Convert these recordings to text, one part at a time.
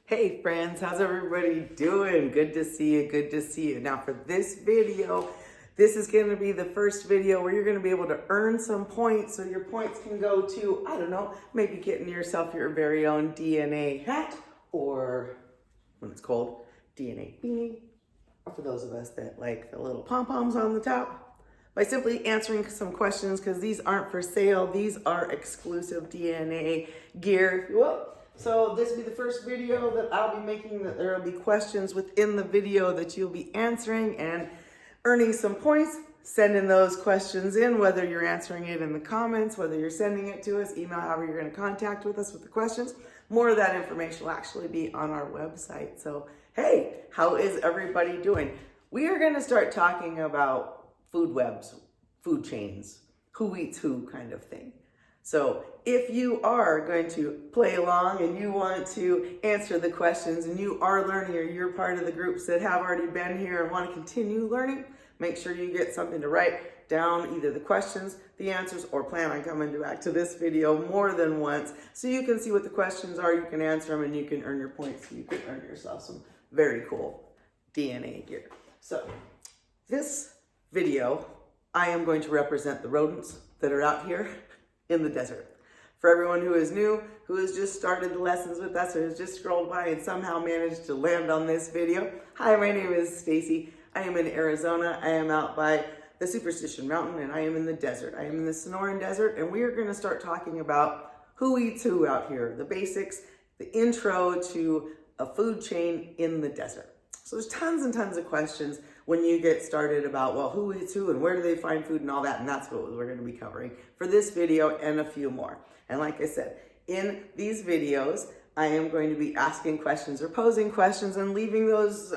Hey friends, how's everybody doing? Good to see you, good to see you. Now for this video, this is going to be the first video where you're going to be able to earn some points, so your points can go to, I don't know, maybe getting yourself your very own DNA hat, or when it's cold, DNA beanie, or for those of us that like the little pom-poms on the top, by simply answering some questions, because these aren't for sale, these are exclusive DNA gear, if you will. So this will be the first video that I'll be making, that there will be questions within the video that you'll be answering and earning some points. Sending those questions in, whether you're answering it in the comments, whether you're sending it to us, email, however you're going to contact with us with the questions. More of that information will actually be on our website. So, hey, how is everybody doing? We are going to start talking about food webs, food chains, who eats who kind of thing. So if you are going to play along and you want to answer the questions and you are learning, or you're part of the groups that have already been here and want to continue learning, make sure you get something to write down, either the questions, the answers, or plan on coming back to this video more than once so you can see what the questions are, you can answer them, and you can earn your points, so you can earn yourself some very cool DNA gear. So this video, I am going to represent the rodents that are out here in the desert. For everyone who is new, who has just started the lessons with us, or has just scrolled by and somehow managed to land on this video. Hi, my name is Stacy. I am in Arizona. I am out by the Superstition Mountain, and I am in the desert. I am in the Sonoran Desert, and we are going to start talking about who eats who out here, the basics, the intro to a food chain in the desert. So there's tons and tons of questions when you get started about, well, who eats who and where do they find food and all that, and that's what we're going to be covering for this video and a few more. And like I said, in these videos, I am going to be asking questions or posing questions and leaving those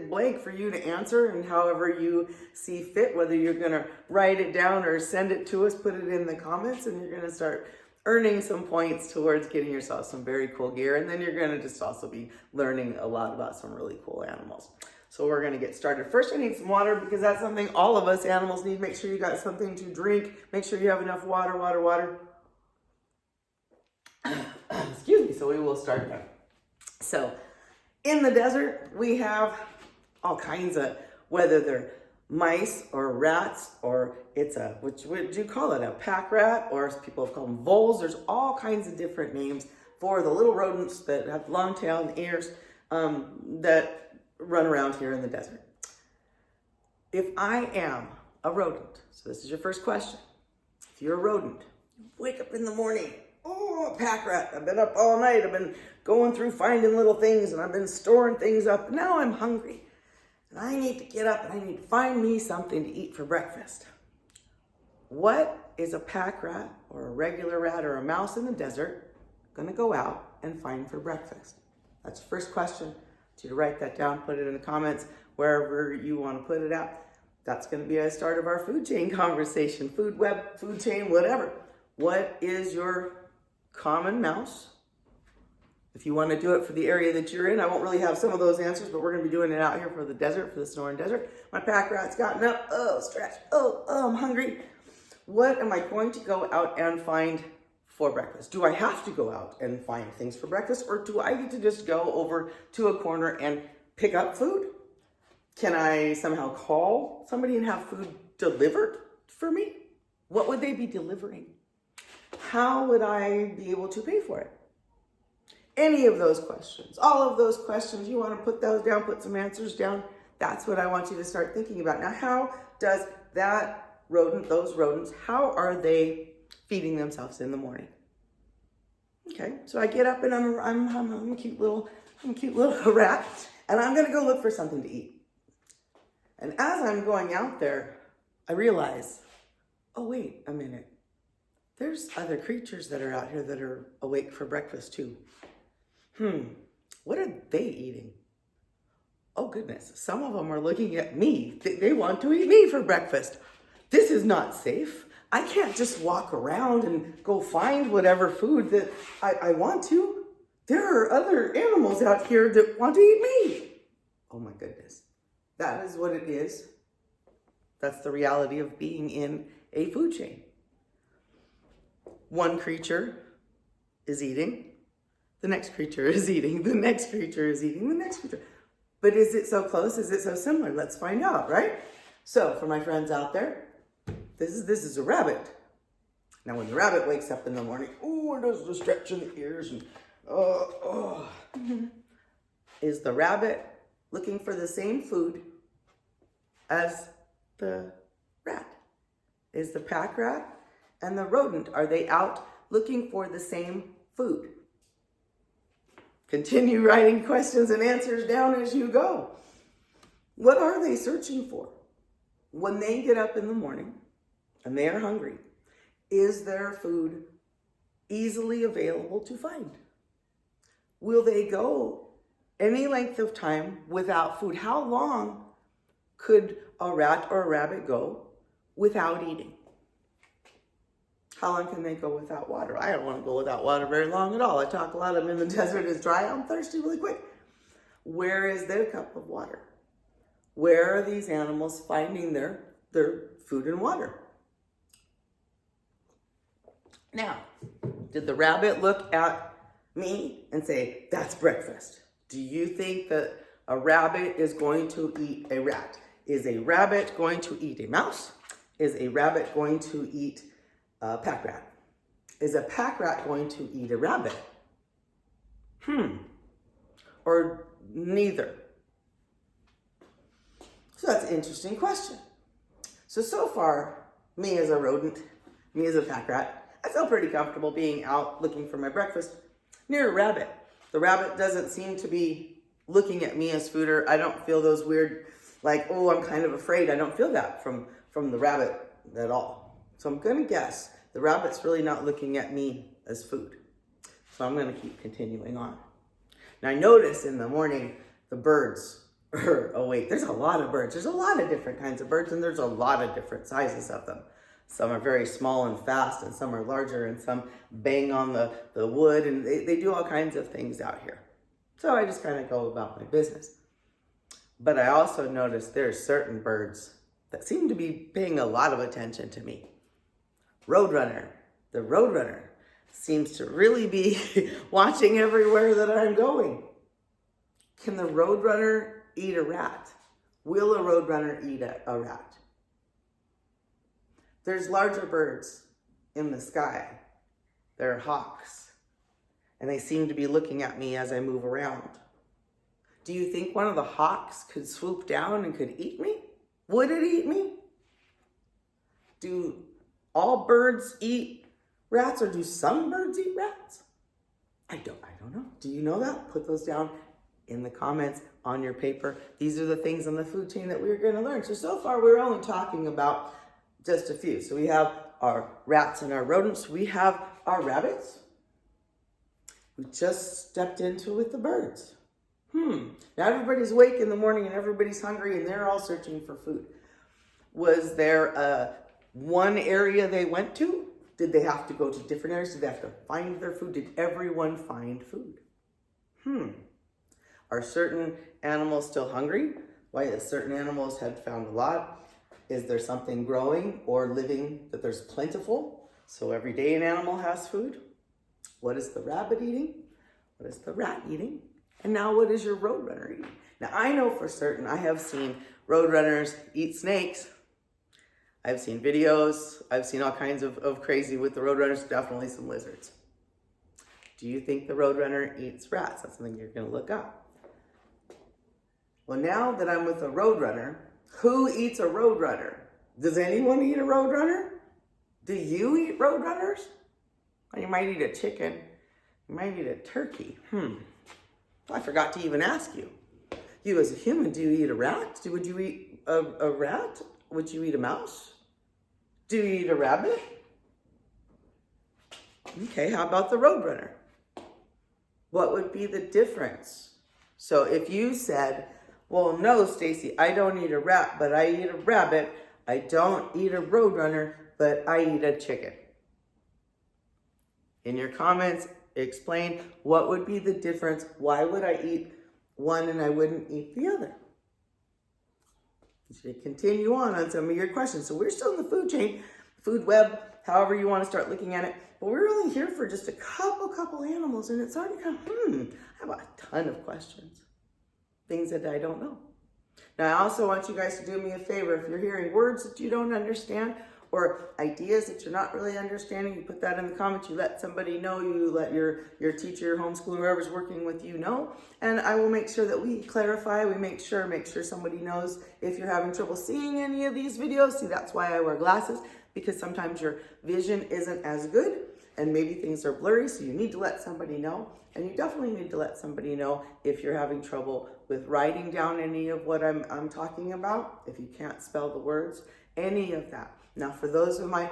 blank for you to answer, and however you see fit, whether you're going to write it down or send it to us, put it in the comments, and you're going to start earning some points towards getting yourself some very cool gear. And then you're going to just also be learning a lot about some really cool animals. So we're going to get started. First, I need some water, because that's something all of us animals need. Make sure you got something to drink. Make sure you have enough water, water. Excuse me. So we will start now. So in the desert, we have all kinds of, whether they're mice or rats, or it's a, which would you call it, a pack rat, or people have called them voles. There's all kinds of different names for the little rodents that have long tail and ears that run around here in the desert. If I am a rodent, so this is your first question. If you're a rodent, wake up in the morning, oh, a pack rat, I've been up all night, I've been going through finding little things, and I've been storing things up, and now I'm hungry, and I need to get up and I need to find me something to eat for breakfast. What is a pack rat or a regular rat or a mouse in the desert going to go out and find for breakfast? That's your first question. To write that down, put it in the comments, wherever you want to put it out. That's going to be a start of our food chain conversation, food web, food chain, whatever. What is your common mouse? If you want to do it for the area that you're in, I won't really have some of those answers, but we're going to be doing it out here for the desert, for the Sonoran Desert. My pack rat's gotten up. Oh, stretch. Oh, I'm hungry. What am I going to go out and find for breakfast? Do I have to go out and find things for breakfast, or do I get to just go over to a corner and pick up food? Can I somehow call somebody and have food delivered for me? What would they be delivering? How would I be able to pay for it? Any of those questions, all of those questions, you want to put those down, put some answers down. That's what I want you to start thinking about. Now, how does that rodent, those rodents, how are they feeding themselves in the morning? Okay, so I get up and I'm a cute little rat, and I'm gonna go look for something to eat. And as I'm going out there, I realize, oh wait a minute, there's other creatures that are out here that are awake for breakfast too. What are they eating? Oh goodness, some of them are looking at me. They want to eat me for breakfast. This is not safe. I can't just walk around and go find whatever food that I want to. There are other animals out here that want to eat me. Oh my goodness. That is what it is. That's the reality of being in a food chain. One creature is eating. The next creature is eating. The next creature is eating. The next creature. But is it so close? Is it so similar? Let's find out, right? So for my friends out there, this is a rabbit. Now when the rabbit wakes up in the morning, and does the stretch in the ears and is the rabbit looking for the same food as the rat? Is the pack rat and the rodent, are they out looking for the same food? Continue writing questions and answers down as you go. What are they searching for? When they get up in the morning and they are hungry, is their food easily available to find? Will they go any length of time without food? How long could a rat or a rabbit go without eating? How long can they go without water? I don't want to go without water very long at all. I talk a lot. I'm in the desert, it's dry, I'm thirsty really quick. Where is their cup of water? Where are these animals finding their food and water? Now, did the rabbit look at me and say, that's breakfast? Do you think that a rabbit is going to eat a rat? Is a rabbit going to eat a mouse? Is a rabbit going to eat a pack rat? Is a pack rat going to eat a rabbit? Or neither? So that's an interesting question. So far, me as a rodent, me as a pack rat, I feel pretty comfortable being out looking for my breakfast near a rabbit. The rabbit doesn't seem to be looking at me as food, or I don't feel those weird, like, oh, I'm kind of afraid. I don't feel that from the rabbit at all. So I'm gonna guess the rabbit's really not looking at me as food. So I'm gonna keep continuing on. Now I notice in the morning, the birds are awake. There's a lot of birds. There's a lot of different kinds of birds, and there's a lot of different sizes of them. Some are very small and fast, and some are larger, and some bang on the wood, and they do all kinds of things out here. So I just kind of go about my business. But I also notice there's certain birds that seem to be paying a lot of attention to me. Roadrunner. The roadrunner seems to really be watching everywhere that I'm going. Can the roadrunner eat a rat? Will a roadrunner eat a rat? There's larger birds in the sky. They're hawks. And they seem to be looking at me as I move around. Do you think one of the hawks could swoop down and could eat me? Would it eat me? Do all birds eat rats, or do some birds eat rats? I don't know. Do you know that? Put those down in the comments on your paper. These are the things on the food chain that we're going to learn. So far we're only talking about just a few. So we have our rats and our rodents. We have our rabbits. We just stepped into with the birds. Now everybody's awake in the morning and everybody's hungry and they're all searching for food. Was there one area they went to? Did they have to go to different areas? Did they have to find their food? Did everyone find food? Are certain animals still hungry? Why certain animals had found a lot? Is there something growing or living that there's plentiful? So every day an animal has food. What is the rabbit eating? What is the rat eating? And now what is your roadrunner eating? Now I know for certain I have seen roadrunners eat snakes. I've seen videos. I've seen all kinds of crazy with the roadrunners, definitely some lizards. Do you think the roadrunner eats rats? That's something you're gonna look up. Well, now that I'm with a roadrunner, who eats a roadrunner? Does anyone eat a roadrunner? Do you eat roadrunners? Well, you might eat a chicken. You might eat a turkey. I forgot to even ask you. You as a human, do you eat a rat? Would you eat a rat? Would you eat a mouse? Do you eat a rabbit? Okay, how about the roadrunner? What would be the difference? So if you said, well, no, Stacy, I don't eat a rat, but I eat a rabbit. I don't eat a roadrunner, but I eat a chicken. In your comments, explain what would be the difference. Why would I eat one and I wouldn't eat the other? You should continue on some of your questions. So we're still in the food chain, food web, however you want to start looking at it. But we're only here for just a couple animals, and it's already kind of, I have a ton of questions, things that I don't know. Now, I also want you guys to do me a favor. If you're hearing words that you don't understand or ideas that you're not really understanding, you put that in the comments. You let somebody know. You let your teacher, your homeschooler, whoever's working with you know. And I will make sure that we clarify. We make sure somebody knows if you're having trouble seeing any of these videos. See, that's why I wear glasses, because sometimes your vision isn't as good and maybe things are blurry. So you need to let somebody know. And you definitely need to let somebody know if you're having trouble with writing down any of what I'm talking about, if you can't spell the words, any of that. Now, for those of my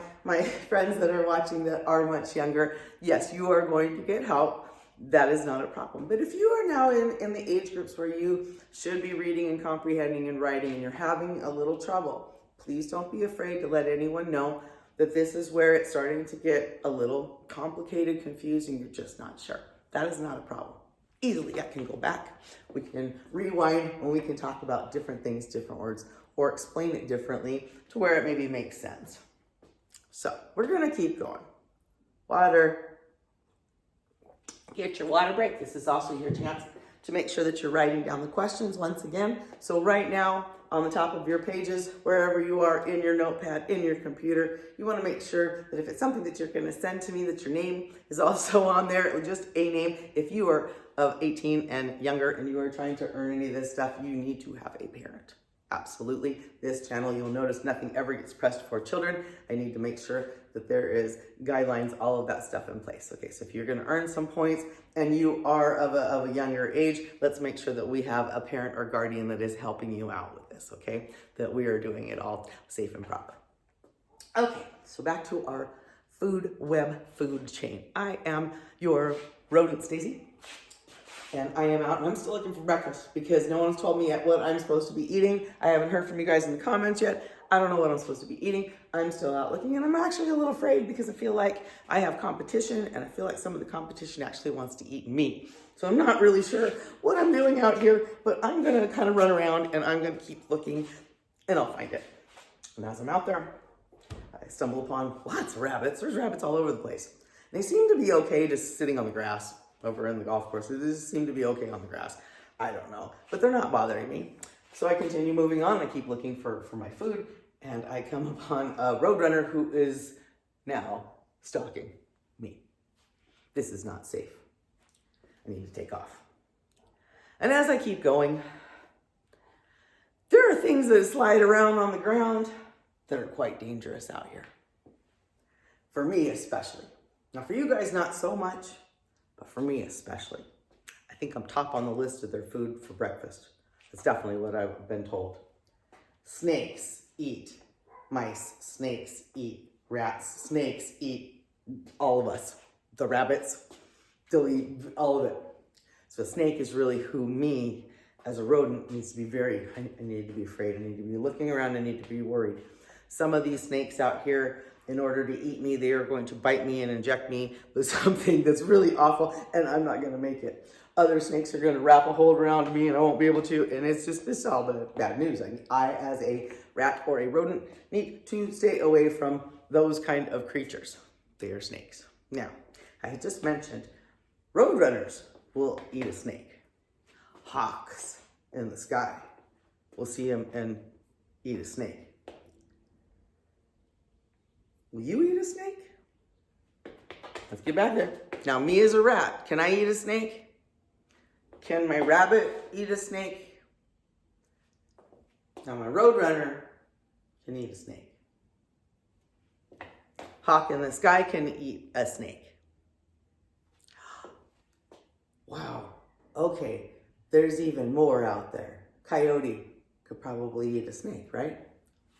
friends that are watching that are much younger, yes, you are going to get help. That is not a problem. But if you are now in the age groups where you should be reading and comprehending and writing and you're having a little trouble, please don't be afraid to let anyone know that this is where it's starting to get a little complicated, confusing, you're just not sure. That is not a problem. Easily, I can go back. We can rewind and we can talk about different things, different words, or explain it differently to where it maybe makes sense. So we're gonna keep going. Water. Get your water break. This is also your chance to make sure that you're writing down the questions once again. So right now, on the top of your pages, wherever you are in your notepad, in your computer, you want to make sure that if it's something that you're going to send to me, that your name is also on there, or just a name. If you are of 18 and younger and you are trying to earn any of this stuff, you need to have a parent. Absolutely. This channel, you'll notice nothing ever gets pressed for children. I need to make sure that there is guidelines, all of that stuff in place. Okay, so if you're going to earn some points and you are of a younger age, let's make sure that we have a parent or guardian that is helping you out with this, okay? That we are doing it all safe and proper. Okay, so back to our food chain. I am your rodent, Stacy. And I am out and I'm still looking for breakfast because no one's told me yet what I'm supposed to be eating. I haven't heard from you guys in the comments yet. I don't know what I'm supposed to be eating. I'm still out looking and I'm actually a little afraid because I feel like I have competition and I feel like some of the competition actually wants to eat me. So I'm not really sure what I'm doing out here, but I'm gonna kind of run around and I'm gonna keep looking and I'll find it. And as I'm out there, I stumble upon lots of rabbits. There's rabbits all over the place. They seem to be okay just sitting on the grass over in the golf course. They just seem to be okay on the grass. I don't know, but they're not bothering me. So I continue moving on. I keep looking for my food and I come upon a roadrunner who is now stalking me. This is not safe. I need to take off. And as I keep going, there are things that slide around on the ground that are quite dangerous out here. For me especially. Now for you guys, not so much. But for me especially, I think I'm top on the list of their food for breakfast. That's definitely what I've been told. Snakes eat mice. Snakes eat rats. Snakes eat all of us. The rabbits, they'll eat all of it. So a snake is really who me, as a rodent, needs to be I need to be afraid. I need to be looking around. I need to be worried. Some of these snakes out here, in order to eat me, they are going to bite me and inject me with something that's really awful, and I'm not going to make it. Other snakes are going to wrap a hold around me, and I won't be able to, and it's all the bad news. I, as a rat or a rodent, need to stay away from those kind of creatures. They are snakes. Now, I had just mentioned, roadrunners will eat a snake. Hawks in the sky will see him and eat a snake. Will you eat a snake? Let's get back there. Now, me as a rat, can I eat a snake? Can my rabbit eat a snake? Now, my roadrunner can eat a snake. Hawk in the sky can eat a snake. Wow. Okay, there's even more out there. Coyote could probably eat a snake, right?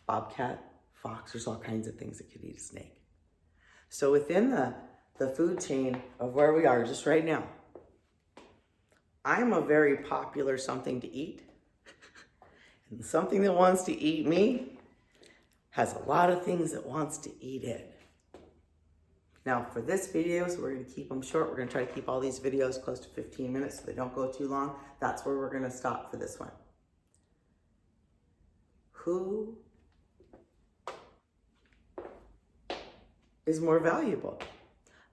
Bobcat, fox, there's all kinds of things that could eat a snake. So within the food chain of where we are just right now, I'm a very popular something to eat. And something that wants to eat me has a lot of things that wants to eat it. Now for this video, so we're gonna keep them short. We're gonna try to keep all these videos close to 15 minutes so they don't go too long. That's where we're gonna stop for this one. Who is more valuable.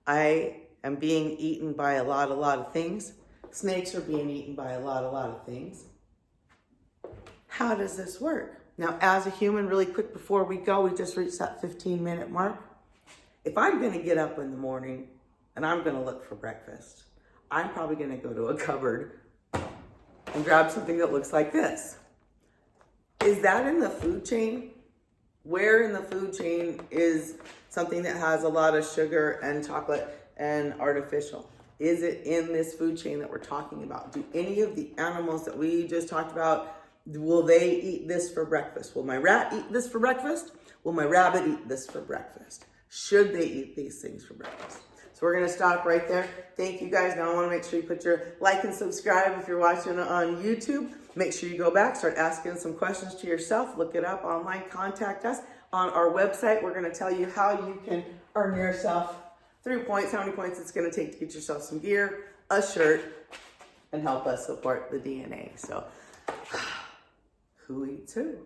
I am being eaten by a lot of things. Snakes are being eaten by a lot of things. How does this work? Now, as a human, really quick before we go, we just reached that 15-minute mark. If I'm going to get up in the morning and I'm going to look for breakfast, I'm probably going to go to a cupboard and grab something that looks like this. Is that in the food chain? Where in the food chain is something that has a lot of sugar and chocolate and artificial? Is it in this food chain that we're talking about? Do any of the animals that we just talked about, will they eat this for breakfast? Will my rat eat this for breakfast? Will my rabbit eat this for breakfast? Should they eat these things for breakfast? So we're going to stop right there. Thank you guys. Now I want to make sure you put your like and subscribe if you're watching on YouTube. Make sure you go back, start asking some questions to yourself. Look it up online. Contact us on our website. We're going to tell you how you can earn yourself 3 points, how many points it's going to take to get yourself some gear, a shirt, and help us support the DNA. So, who eats who?